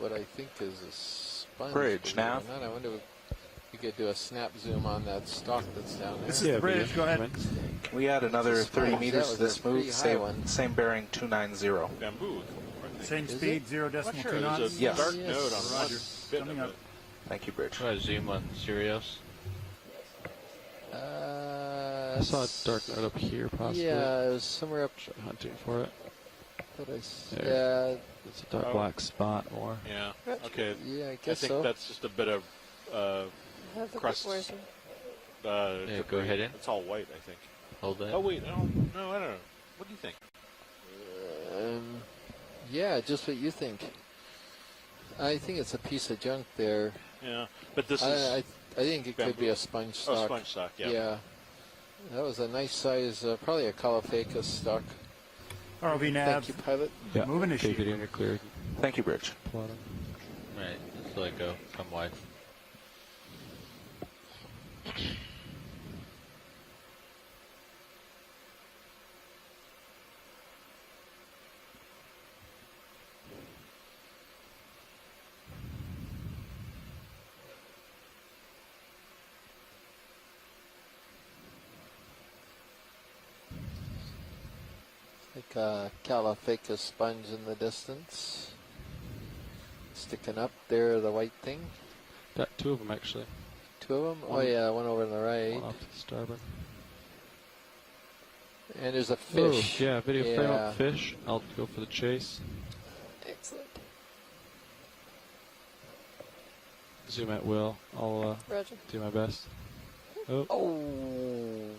what I think is a sponge. Bridge, nav. I wonder if you could do a snap zoom on that stalk that's down there. This is the bridge. Go ahead. Can we add another 30 meters to this move? One. Same bearing, 290. Bamboo. Same speed, 0.2 knots. There's a Yes. dark Yes. node on Roger. bit Coming of up. it. Thank you, Bridge. Try to zoom on Sirius. I saw a dark node up here, possibly. Yeah, it was somewhere up. Hunting for it. Yeah, It's a dark black spot, or Yeah. Okay. yeah, I I guess think so. that's just a bit of Have the crust. version. Yeah, go ahead in. It's all white, I think. Hold that. Oh wait, no, I don't know. What do you think? Yeah, just what you think. I think it's a piece of junk there. Yeah, but this is I think it could be bamboo. a sponge oh, stock. sponge stock. Yeah. Yeah. That was a nice size, probably a Caulophacus stock. ROV nav. Thank you, pilot. yeah. Moving to Okay, sheet. video, you're clear. Thank you, Bridge. Plot 'em. Right, just let it go. Come wide. Like a Caulophacus sponge in the distance. Sticking up there, the white thing. Got two of them, actually. Two of them? Oh, One- yeah, one over on the One right. off to the starboard. And there's a fish. Oh, yeah, video frame Yeah. up fish. I'll go for the chase. Excellent. Zoom at will. I'll Roger. do my best. Oh, Oh,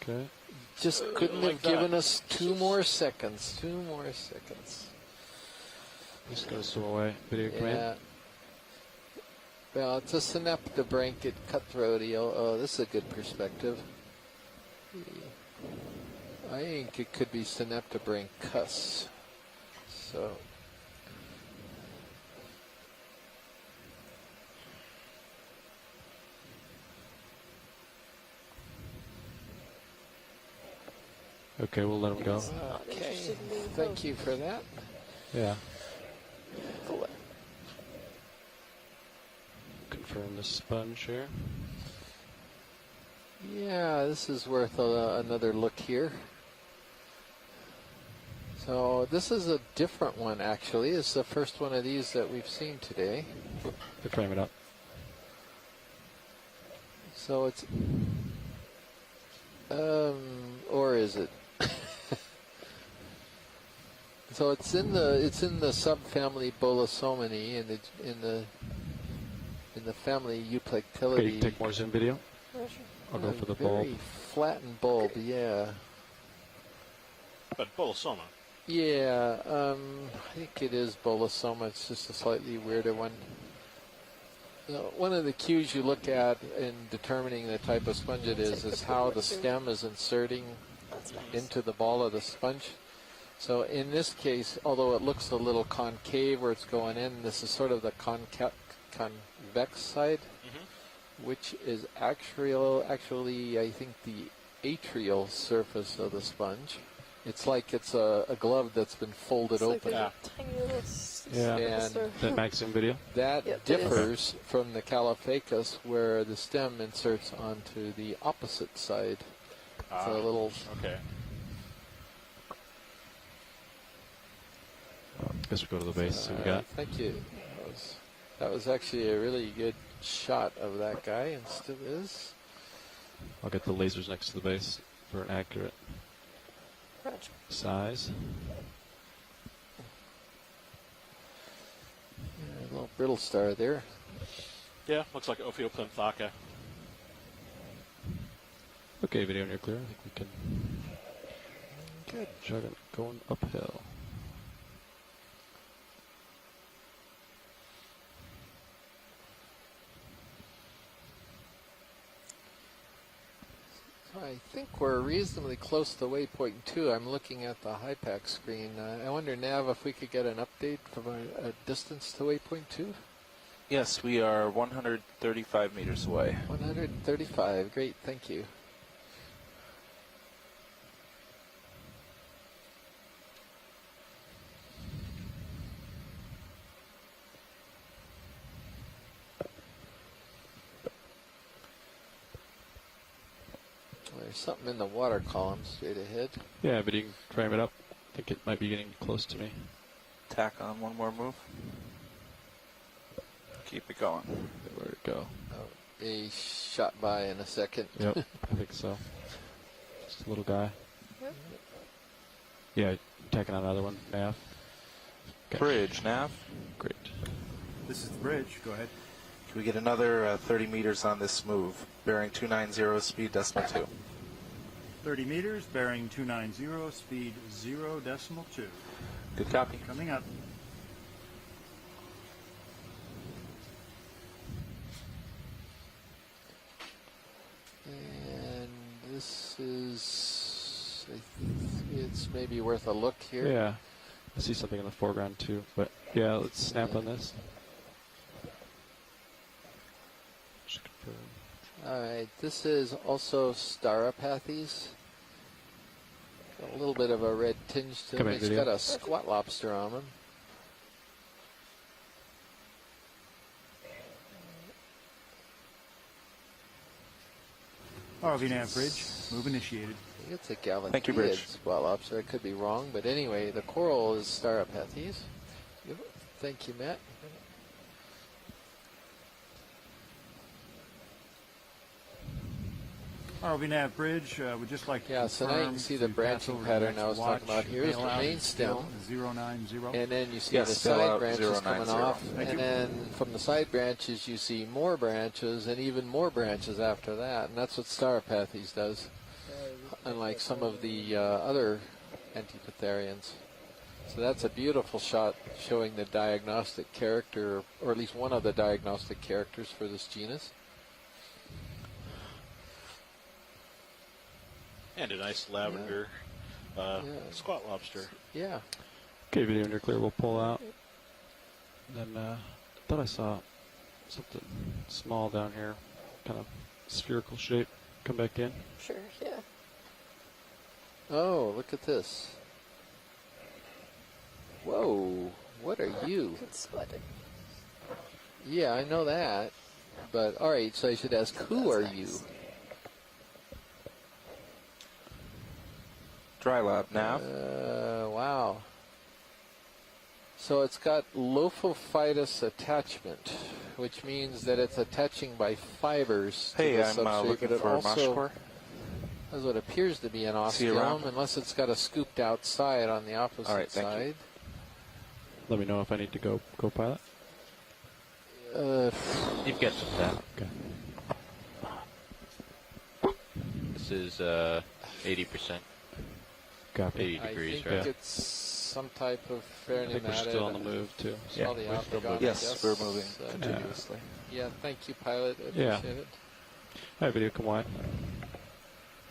okay. just couldn't like have given that. us 2 more seconds. 2 more seconds. Just gotta swim away. Video command. Yeah. Well, it's a synaptobranchid cutthroateel. Oh, this is a good perspective. I think it could be synaptobranchus. So. Okay, we'll let him go. Okay. interested in being Thank you for that. Yeah. Cool. Confirm the sponge here. Yeah, this is worth another look here. So this is a different one, actually. It's the first one of these that we've seen today. They frame it up. So it's, or is it? So it's in the subfamily Bolosomini in the family Okay, Euplectilidae. you can take more zoom video. Roger. I'll go for the very bulb. flattened bulb, yeah. But Bolosoma. Yeah, I think it is Bolosoma. It's just a slightly weirder one. One of the cues you look at in determining the type of sponge it is how the stem is inserting That's nice. into the ball of the sponge. So in this case, although it looks a little concave where it's going in, this is sort of the convex side, which is actually I think the atrial surface of the sponge. It's like it's a glove that's been folded It's like open. a tiny little Yeah. And That max zoom video. that Yep, it differs from the Caulophacus, where the stem inserts onto the opposite side. It's a little. Okay. Guess we'll go to the base. See what we got. Thank you. That was actually a really good shot of that guy, and still is. I'll get the lasers next to the base for an accurate Roger. size. Yeah, a little brittle star there. Yeah, looks like Ophioplinthaka. Okay, video when you're clear. I think we can Good. chug it going uphill. I think we're reasonably close to waypoint 2. I'm looking at the HIPAC screen. I wonder, Nav, if we could get an update from a distance to waypoint 2? Yes, we are 135 meters away. 135. Great, thank you. There's something in the water column straight ahead. Yeah, but you can frame it up. I think it might be getting close to me. Tack on one more move. Keep it going. Where'd it go? Oh, a shot by in a second. Yep, I think so. Just a little guy. Yep. Yeah, tacking on another one. Nav. Okay. Bridge, nav. Great. This is the bridge. Go ahead. Can we get another 30 meters on this move? Bearing 290, speed decimal 2. 30 meters, bearing 290, speed 0.2. Good copy. Coming up. And this is, it's maybe worth a look here. Yeah. I see something in the foreground too, but yeah, let's snap on this. Just confirm. All right, this is also Staropathes. Got a little bit of a red tinge to Come him. in, He's video. got a squat lobster on him. ROV nav bridge. Move initiated. I think it's a Thank you, Bridge. Galateid squat lobster. I could be wrong, but anyway, the coral is Staropathes. Thank you, Matt. ROV nav bridge. Would just like to Yeah, so now you can confirm see the to pass branching over to pattern next I was watch. talking about. Here's the Bailout main stem. 090. And then you see Yes, the fill side out branches coming 090. off. Thank And you. then from the side branches, you see more branches and even more branches after that. And that's what Staropathes does, unlike some of the other Antipitherians. So that's a beautiful shot showing the diagnostic character, or at least one of the diagnostic characters for this genus. And a nice lavender squat lobster. Yeah. Okay, video when you're clear, we'll pull out. Then I thought I saw something small down here, kind of spherical shape. Come back in. Sure, yeah. Oh, look at this. Whoa, what are you? Good spotted. Yeah, I know that. But, all right, so I should ask, who are you? Dry lab, nav. Wow. So it's got lophophytus attachment, which means that it's attaching by fibers to Hey, the I'm substrate, looking but it for a also Mashcore. has what appears to be an See you around? osteom, unless it's got a scooped out side on the opposite All right, thank you. side. Let me know if I need to go pilot. You've got some time. Okay. This is 80%, Copy. 80 I degrees, think right? it's some type of I think we're fairnemated. still on the move too. Saw the we're still octagon, moving. I Yes, guess. we're moving So, continuously. yeah, thank you, pilot. I Yeah. appreciate it. All right, video, come wide.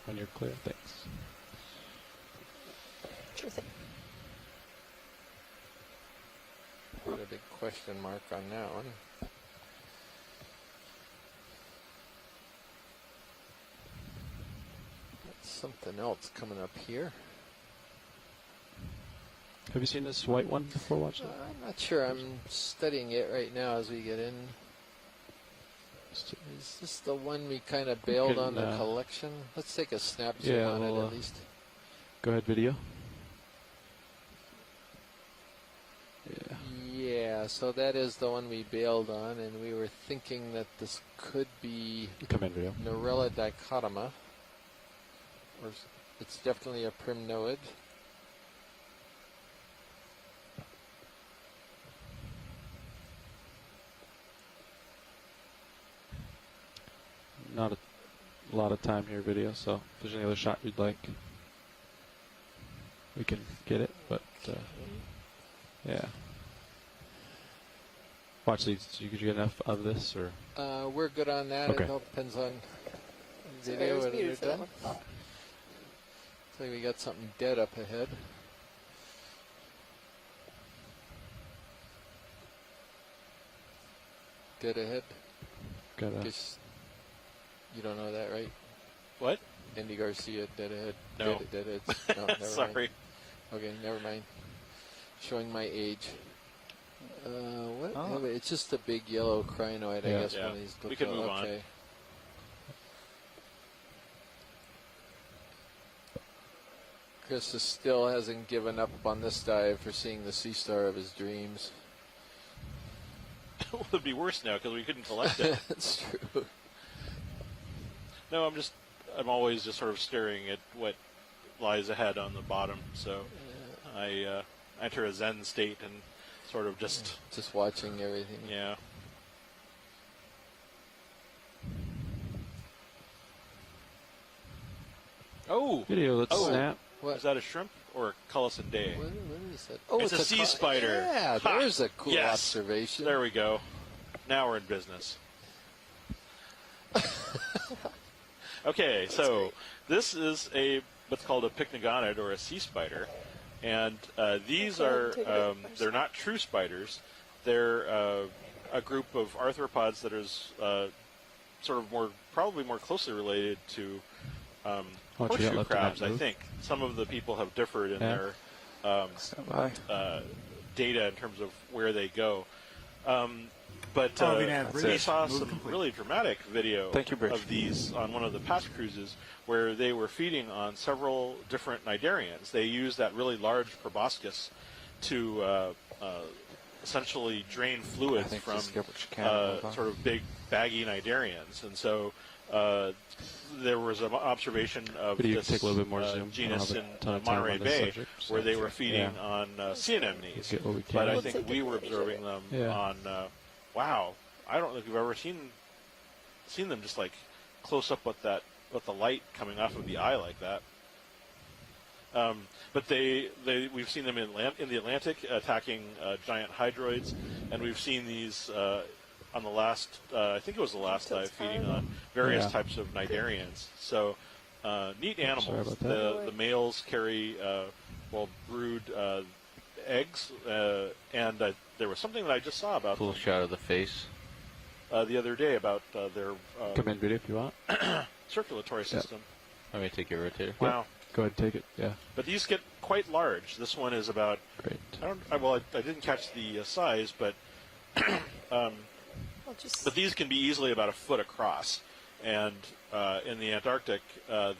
When you're clear, thanks. Sure thing. Put a big question mark on that one. Got something else coming up here. Have you seen this white one before watching it? I'm not sure. I'm studying it right now as we get in. Is this the one we kind of bailed on the collection? Let's take a snap zoom Yeah, on we'll, it at least. Go ahead, video. Yeah. Yeah, so that is the one we bailed on, and we were thinking that this could be Come in, video. Norella dichotoma, or it's definitely a primnoid. Not a lot of time here, video, so if there's any other shot you'd like, we can get it, but yeah. Watch these. Did you get enough of this, or? We're good on that. Okay. It all depends on So I video was whether you're muted for that done. one. Looks like we got something dead up ahead. Dead ahead. Got a, Guess you don't know that, right? What? Andy Garcia, dead ahead. No. Dead heads. No, never Sorry. Mind. Okay, never mind. Showing my age. What? Oh. No, it's just a big yellow crinoid, I Yeah. guess. Yeah. One of these We can move on. okay. Chris still hasn't given up on this dive for seeing the sea star of his dreams. Well, it'd be worse now because we couldn't collect it. That's true. No, I'm always just sort of staring at what lies ahead on the bottom. So I enter a Zen state and sort of just watching everything. Yeah. Oh, Video, let's snap. What? is that a shrimp or a Cullisondae? What is that? Oh, It's a sea spider. Yeah, Ha! there's a cool Yes. observation. There we go. Now we're in business. Okay, so this is what's called a pycnogonid or a sea spider, and these are they're not true spiders. They're a group of arthropods that is sort of probably more closely related to you got horseshoe left in that crabs. I move? think some of the people have differed in Yeah. their Stand by. data in terms of where they go. But ROV nav we bridge, saw move some complete. really dramatic video Thank you, Bridge. of these on one of the past cruises where they were feeding on several different cnidarians. They used that really large proboscis to essentially drain I fluids think from just get what you can. Move on. sort of big baggy cnidarians. And so there was an observation of Video, you this can take a little bit more zoom. I don't genus have a in ton of time Monterey on this Bay subject, so where they were feeding yeah. on sea anemones. Get what we But can. I think we were observing them Yeah. on, wow, I don't think we've ever seen them just like close up with the light coming off of the eye like that. But we've seen them in the Atlantic attacking giant hydroids, and we've seen these on the last, I think it was the last dive, feeding on various Yeah. types of cnidarians. So neat animals. about that. The males carry brood eggs, and there was something that I just saw about Full them, shot of the face. the other day about their Come in video if you want. circulatory system. Let me take your rotator. Wow. Go ahead and take it. Yeah, But these get quite large. This one is about, great. I didn't catch the size, but but these can be easily about a foot across. And in the Antarctic,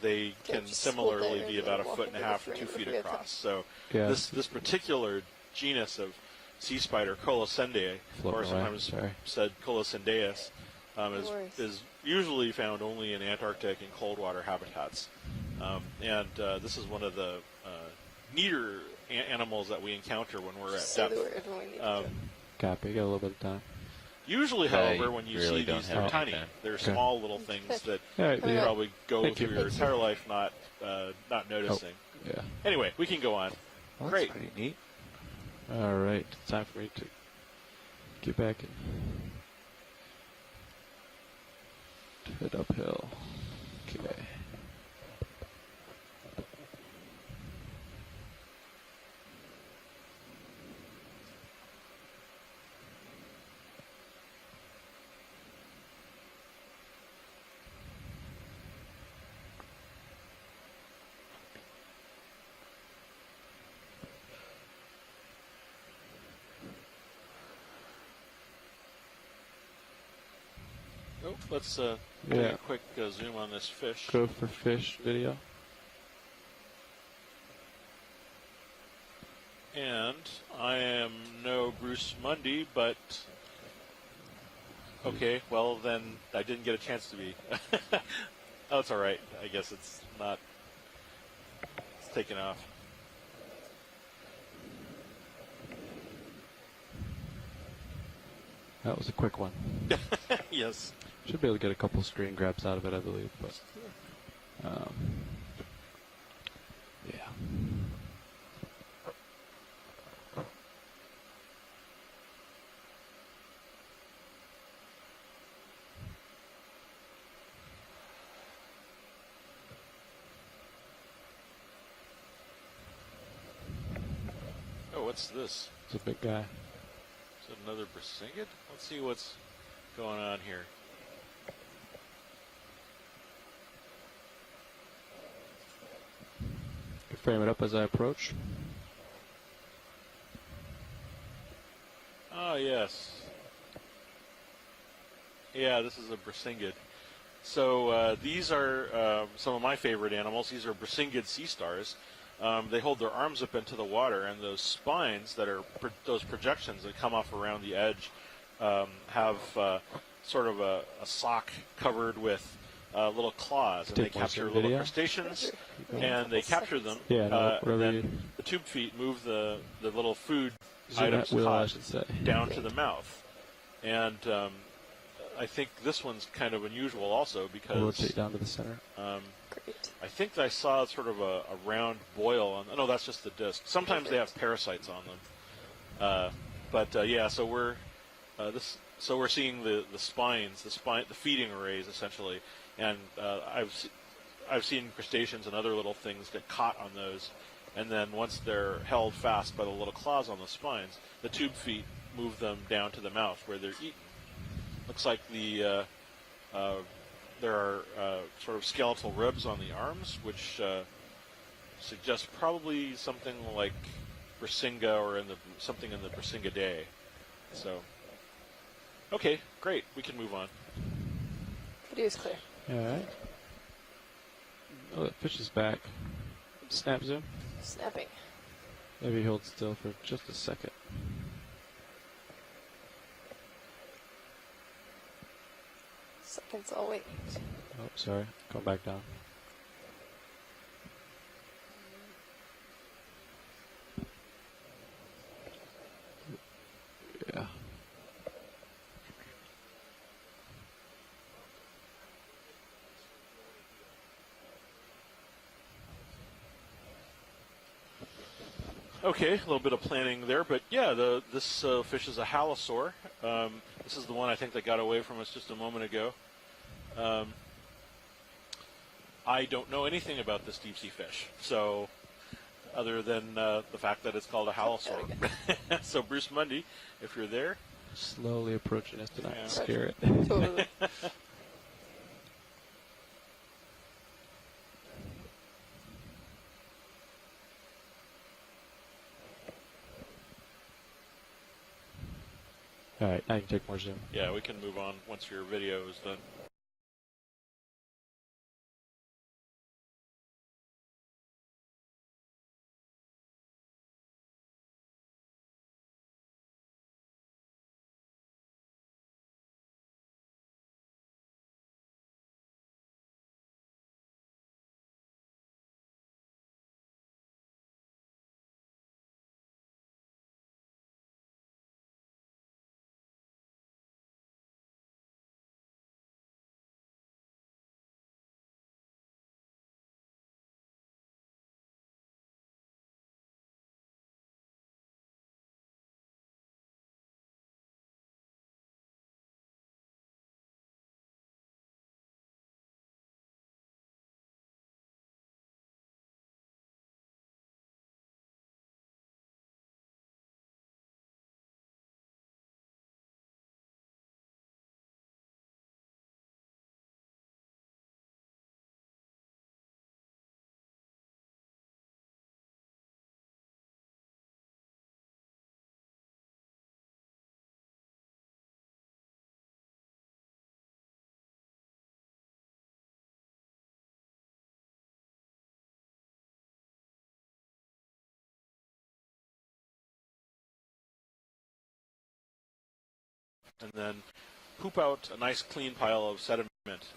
they can just similarly hold there be and about a walk foot and a over half the to 2 frame feet if you across. So Yeah. this particular genus of sea spider, Colossendae, or Floating away, sometimes sorry. said Colossendaeus, worries. is usually found only in Antarctic and cold water habitats. And this is one of the neater animals that we encounter when we're at Say the depth. word when we need Um, to. Copy. Got a little bit of time. Usually, I however, when you really see don't these, have they're any tiny. time. They're Okay. small little things that All right. you Yeah. probably go Thank through you. your entire life not noticing. Yeah. Anyway, we can go on. Well, Great. that's pretty neat. All right. Time for me to get back and head uphill. Okay. Oh, let's take Yeah. a quick zoom on this fish. Go for fish video. And I am no Bruce Mundy, but okay, well then I didn't get a chance to be. Oh, it's all right. I guess it's not. It's taken off. That was a quick one. Yes. Should be able to get a couple screen grabs out of it, I believe. But yeah. Oh, what's this? It's a big guy. Is it another Brisingid? Let's see what's going on here. Could frame it up as I approach. Oh, yes. Yeah, this is a Brisingid. So these are some of my favorite animals. These are Brisingid sea stars. they hold their arms up into the water, and those spines that are those projections that come off around the edge have sort of a sock covered with little claws, and they capture little video. crustaceans, and they capture them. Yeah, no, and then whatever the tube feet move the little food Zoom items that wheel, I caught should say. down to the mouth. And I think this one's kind of unusual also because Rotate down to the center. Great. I think I saw sort of a round boil on. No, that's just the disc. Sometimes they have parasites on them. Yeah, so we're we're seeing the spines, the feeding arrays essentially, and I've seen crustaceans and other little things get caught on those, and then once they're held fast by the little claws on the spines, the tube feet move them down to the mouth where they're eaten. Looks like there are sort of skeletal ribs on the arms, which suggests probably something like Brisinga or something in the Brisingidae. So, okay, great. We can move on. Video's clear. All right. Oh, that fish is back. Snap zoom. Snapping. Maybe hold still for just a second. Seconds, I'll wait. Oh, sorry. Come back down. Yeah. Okay, a little bit of planning there, but yeah, this fish is a halosaur. This is the one I think that got away from us just a moment ago. I don't know anything about this deep sea fish, so other than the fact that it's called a halosaur. So Bruce Mundy, if you're there, Slowly approaching us to not Yeah. scare it. Totally. All right, now you can take more zoom. yeah, we can move on once your video is done. And then poop out a nice clean pile of sediment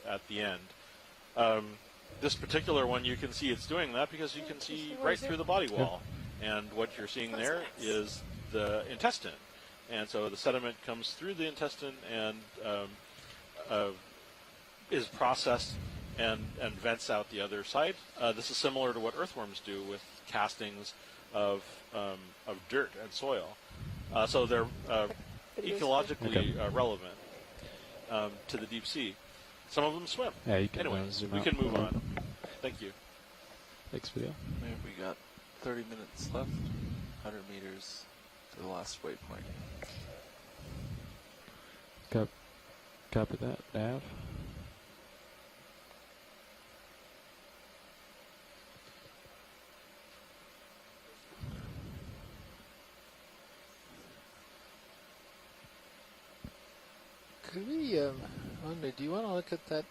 at the end. This particular one, you can see it's doing that because you can see right through the body wall. And what you're seeing there is the intestine. And so the sediment comes through the intestine and is processed and vents out the other side. This is similar to what earthworms do with castings of dirt and soil. So they're ecologically relevant to the deep sea. Some of them swim. Yeah, you can Anyway, zoom we out. can move on. Thank you. Thanks, video. Maybe we got 30 minutes left, 100 meters to the last waypoint. Copy that, Nav. Could we, Wanda, do you want to look at that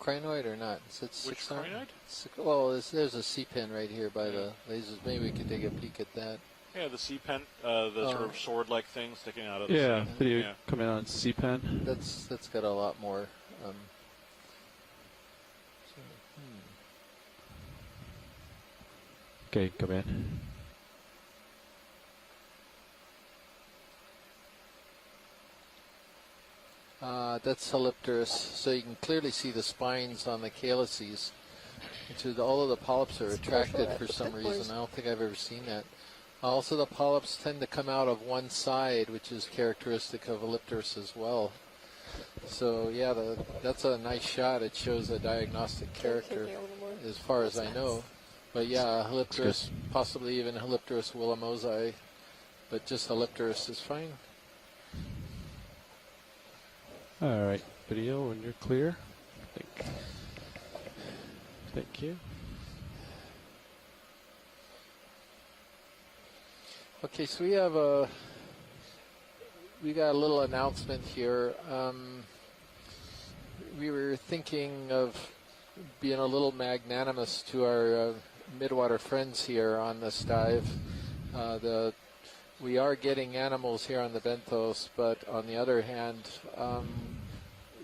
crinoid or not? Is it Which 6 arm? crinoid? Well, there's a sea pin right here by the lasers. Maybe we could take a peek at that. Yeah, the sea pen, the sort of sword-like thing sticking out of the Yeah, sea. video Yeah. coming on C-Pen. That's got a lot more. Okay, come in. That's Helipterus, so you can clearly see the spines on the calyces, which is all of the polyps are retracted for some reason. I don't think I've ever seen that. Also, the polyps tend to come out of one side, which is characteristic of Helipterus as well. So yeah, that's a nice shot. It shows a diagnostic character, as far as I know. But yeah, Helipterus, possibly even Helipterus williamsi, but just Helipterus is fine. All right, video when you're clear. Thank you. Okay, so we got a little announcement here. We were thinking of being a little magnanimous to our midwater friends here on this dive. We are getting animals here on the benthos, but on the other hand,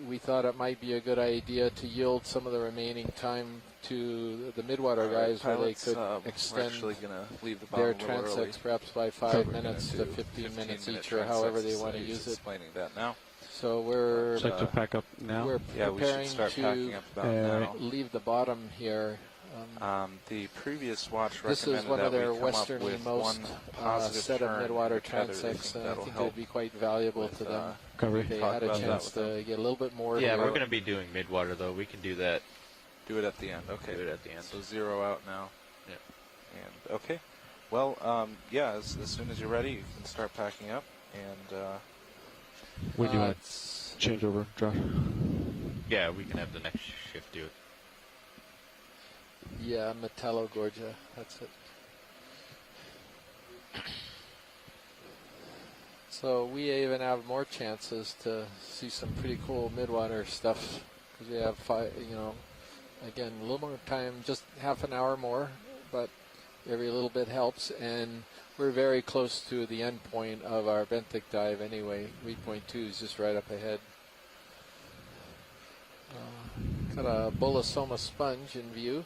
we thought it might be a good idea to yield some of the remaining time to the midwater guys where they could extend their transects perhaps by 5 minutes to 15 minutes each, or however they want to use it. Explaining that now. So we're Would you like to pack up now? we're Yeah, we should preparing start packing to up about now. leave the bottom here. The previous watch This is recommended one that of their we come up with westernmost one positive set of turn midwater each other. They transects, and I that'll think it help would be quite valuable with, to them. Recovery. If they talk had a about that chance with to them. get a little bit more. Yeah, to we're it. going to be doing midwater though. We can do that. Do it at the end. Okay. Do it at the end. So 0 out now. Yeah. And okay. Well, yeah. As soon as you're ready, you can start packing up. And When do you want it's- to change over, Josh? Yeah, we can have the next shift do it. Yeah, Metallogorgia. That's it. So we even have more chances to see some pretty cool midwater stuff because we have again, a little more time, just half an hour more, but every little bit helps, and we're very close to the end point of our benthic dive anyway. Reed point 2 is just right up ahead. Got a Bolosoma sponge in view.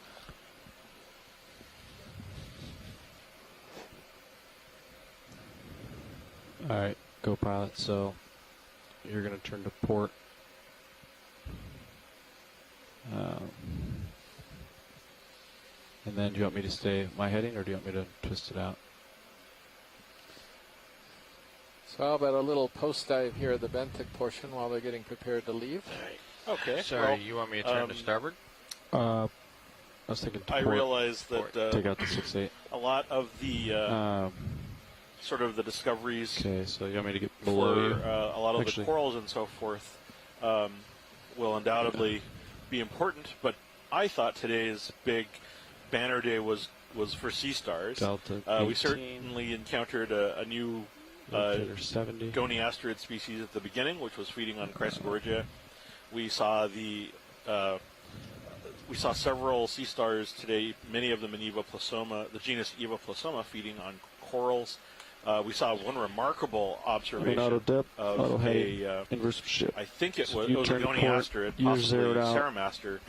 All right, go pilot. So you're going to turn to port. And then do you want me to stay my heading, or do you want me to twist it out? So how about a little post dive here at the benthic portion while they're getting prepared to leave? Okay. Sorry, well, you want me to turn to starboard? I was thinking to I port. realize that Take out the 6-8. a lot of the sort of the discoveries Okay, so you want me to get below for you? a lot of Actually- the corals and so forth will undoubtedly be important, but I thought today's big banner day was for sea stars. Delta We 18, certainly encountered a new rotator 70. goniasterid species at the beginning, which was feeding on Chrysogorgia. We saw several sea stars today, many of them in Evoplasoma, the genus Evoplasoma, feeding on corals. We saw one remarkable observation auto depth, auto of height, inverse shift. I think it So was, you a turn to port, goniasterid, you're possibly zeroed out. Ceramaster,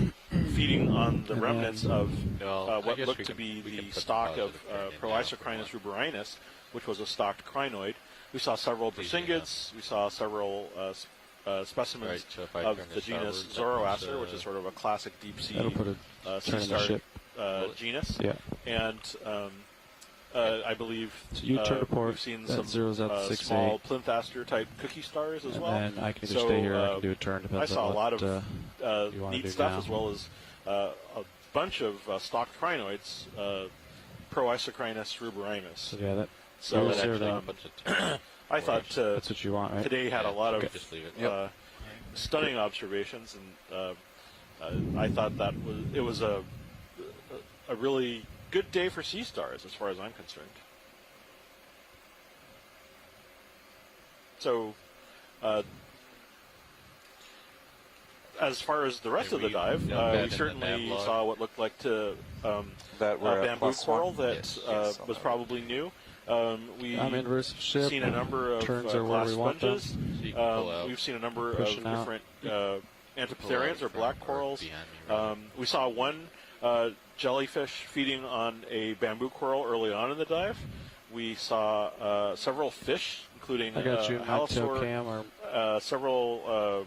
feeding on the And remnants then- of Well, I what guess looked we to can- be we can the put the stock of positive turn in now Proisocrinus if we ruberinus, which was a stocked crinoid. We saw several Please, Brisingids. We saw several specimens Right, so if I of turn to the genus starboard, that Zoroaster, puts, which is sort of a classic deep sea That'll put a sea turn in the star ship. genus. Yeah. And I believe So you turn to port. we've seen That some zeroes out 6-8. small plymphaster type cookie stars as And well. then I can either So, stay here or I can do a turn. Depends I saw on a lot what, of you wanna neat do stuff, now. as well as a bunch of stocked crinoids, Proisocrinus ruberinus. So yeah, that So You're that zeroed actually out. puts it to I thought that's what you want, right? today had a lot of just leave it. stunning observations, and I thought it was a really good day for sea stars, as far as I'm concerned. So as far as the rest Yeah, of the we dive, done that we in the certainly nav log. saw what looked like to That were bamboo +1? coral that Yes, yes, was on probably new. We've I'm inverse of ship. seen a number of Turns are where glass we want them. sponges. So you can pull out. We've seen a number of Pushing out. different Pull out anthopterans or front black corals. behind me, rather. We saw one jellyfish feeding on a bamboo coral early on in the dive. We saw several fish, including I got you in my tail halosaur, cam, or several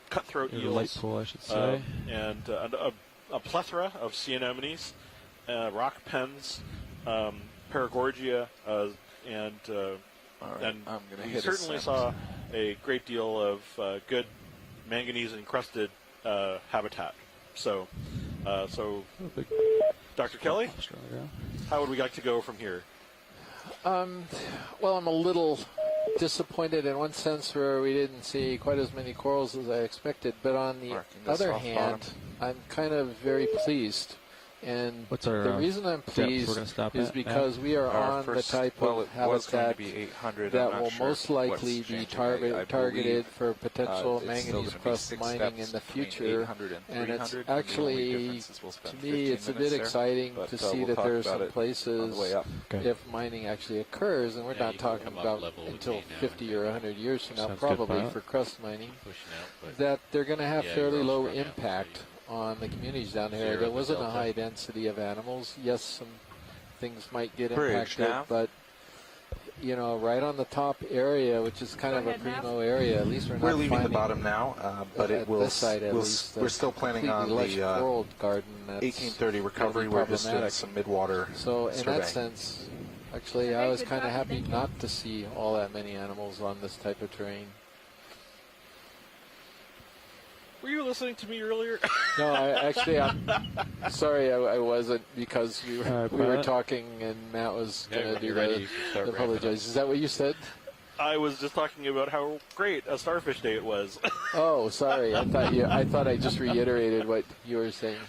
cutthroat your light eels, pool, I should say. and a plethora of sea anemones, rock pens, paragorgia, and All right, and I'm gonna we hit certainly ascend. saw a great deal of good manganese-encrusted habitat. So, Big Dr. Kelly, monster on the ground. how would we like to go from here? Well, I'm a little disappointed in one sense where we didn't see quite as many corals as I expected, but on the Marking this other off hand, bottom. I'm kind of very pleased. And What's our the reason I'm depth we're pleased gonna stop is at because we are Our on first- the type well, of it was going habitat to be 800. that I'm not will sure most likely what's be changing. I targeted believe, for potential it's still gonna be manganese-crusted 6 mining in steps the between future. 800 and And it's 300, and the only actually, difference is we'll to spend me, 15 it's a bit minutes there, exciting but, to see we'll that talk there are about some it on places the way up. Okay. if mining actually occurs, and we're Yeah, not you can talking come up about level with until me now 50 and or 100 years from now, Sounds good, probably pilot. for crust mining, Pushing out, but that they're going to have Yeah, fairly you're all low strung out, impact so on the communities down here. Zero There the wasn't a delta. high density of animals. Yes, some things might get Bridge impacted, now. but right on the top area, which is kind of a primo area, at least we're not We're leaving the finding bottom now, but at it will. this site at we'll least, we're still planning on completely lush the coral garden. That's 1830 recovery. gonna be We're just doing problematic. some midwater So in surveying. that sense, actually, I was kind of happy not to see all that many animals on this type of terrain. Were you listening to me earlier? No, I'm sorry, I wasn't, because we were pilot. talking and Matt was Yeah, going to when do you're ready, the you can start wrapping apologize. Is that what you said? I was just talking about how great a starfish day it was. Oh, sorry. I thought I just reiterated what you were saying.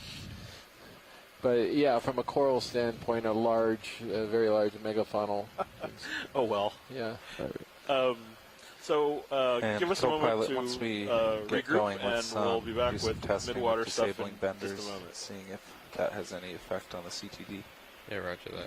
But yeah, from a coral standpoint, a very large megafaunal. Oh well. Yeah. So And give us a moment co-pilot, to once we regroup, get going, and let's we'll be back do some with testing midwater with stuff in disabling just benders, a moment. seeing if that has any effect on the CTD. yeah, roger that.